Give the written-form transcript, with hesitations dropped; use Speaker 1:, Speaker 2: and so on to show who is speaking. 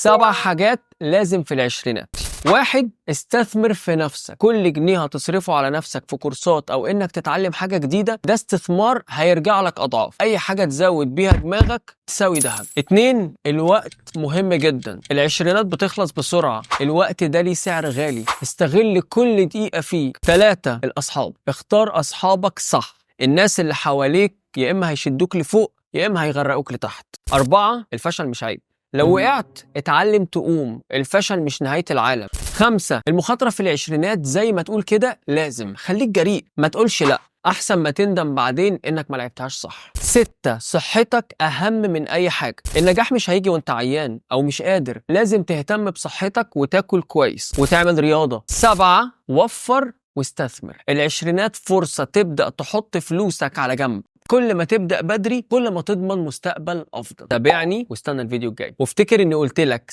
Speaker 1: 7 حاجات لازم في العشرينات. 1. استثمر في نفسك. كل جنيه هتصرفه على نفسك في كورسات او انك تتعلم حاجة جديدة، ده استثمار هيرجع لك اضعاف. اي حاجة تزود بيها دماغك تساوي ذهب. 2. الوقت مهم جدا. العشرينات بتخلص بسرعة، الوقت ده ليه سعر غالي، استغل كل دقيقة فيه. 3. الاصحاب. اختار اصحابك صح. الناس اللي حواليك يا اما هيشدوك لفوق يا اما هيغرقوك لتحت. 4. الفشل مش عيب. لو وقعت اتعلم تقوم، الفشل مش نهاية العالم. 5. المخاطرة في العشرينات زي ما تقول كده لازم، خليك جريء، ما تقولش لا، أحسن ما تندم بعدين إنك ما لعبتهاش صح. 6. صحتك أهم من أي حاجة. النجاح مش هيجي وانت عيان أو مش قادر، لازم تهتم بصحتك وتاكل كويس وتعمل رياضة. 7. وفر واستثمر. العشرينات فرصة تبدأ تحط فلوسك على جنب. كل ما تبدأ بدري كل ما تضمن مستقبل أفضل. تابعني واستنى الفيديو الجاي، وافتكر إني قلت لك